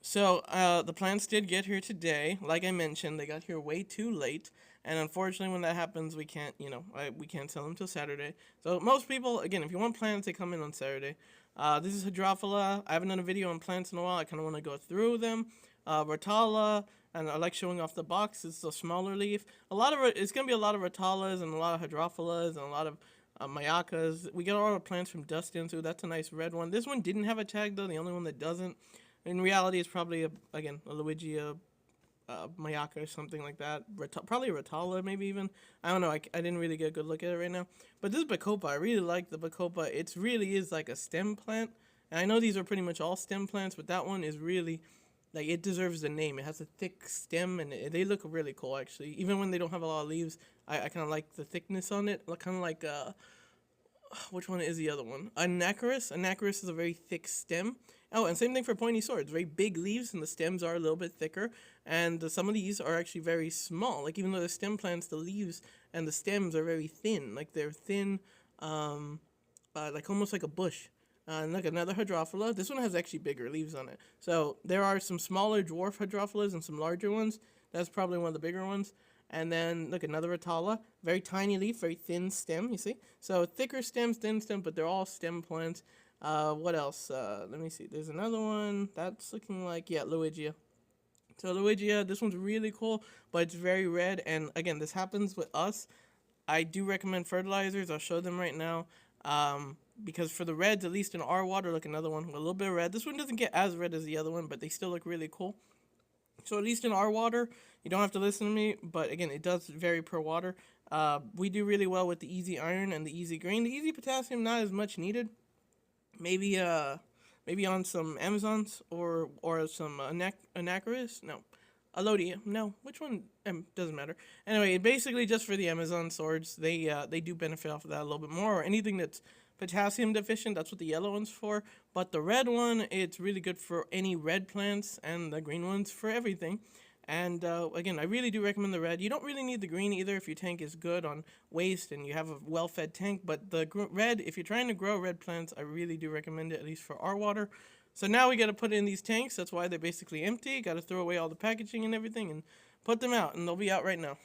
So the plants did get here today. Like I mentioned, they got here way too late, and unfortunately, when that happens, we can't, we can't sell them till Saturday. So most people, again, if you want plants, they come in on Saturday. This is Hydrophila. I haven't done a video on plants in a while. I kind of want to go through them. Rotala, and I like showing off the box. It's a smaller leaf. It's gonna be a lot of Rotalas and a lot of Hydrophilas and a lot of Mayacas. We get all our plants from Dustin, so that's a nice red one. This one didn't have a tag though. The only one that doesn't. In reality, it's probably a Luigi, Mayaka or something like that. Probably Rotala, maybe even. I don't know. I didn't really get a good look at it right now. But this Bacopa, I really like the Bacopa. It really is like a stem plant. And I know these are pretty much all stem plants, but that one is really, like, it deserves the name. It has a thick stem, and they look really cool, actually. Even when they don't have a lot of leaves, I kind of like the thickness on it. Kind of like, which one is the other one? Anacharis. Anacharis is a very thick stem. Oh, and same thing for pointy swords. Very big leaves, and the stems are a little bit thicker. And some of these are actually very small. Like, even though they're stem plants, the leaves and the stems are very thin. Like, they're thin, like almost like a bush. And look, another Hydrophila. This one has actually bigger leaves on it. So there are some smaller dwarf Hydrophilas and some larger ones. That's probably one of the bigger ones. And then, look, another Rotala. Very tiny leaf, very thin stem, you see? So thicker stems, thin stem, but they're all stem plants. What else? Let me see. There's another one. That's looking like, yeah, Luigia. So Luigia, this one's really cool, but it's very red. And again, this happens with us. I do recommend fertilizers. I'll show them right now. Because for the reds, at least in our water, look, another one with a little bit of red. This one doesn't get as red as the other one, but they still look really cool. So at least in our water, you don't have to listen to me, but again, it does vary per water. We do really well with the easy iron and the easy green. The easy potassium, not as much needed. Maybe maybe on some Amazons or some Anacharis. No, Alodia. No, which one? Doesn't matter. Anyway, basically just for the Amazon swords, they do benefit off of that a little bit more. Or anything that's potassium deficient, that's what the yellow one's for. But the red one, it's really good for any red plants, and the green one's for everything. And again, I really do recommend the red. You don't really need the green either if your tank is good on waste and you have a well-fed tank. But the red, if you're trying to grow red plants, I really do recommend it, at least for our water. So now we got to put it in these tanks. That's why they're basically empty. Got to throw away all the packaging and everything and put them out. And they'll be out right now.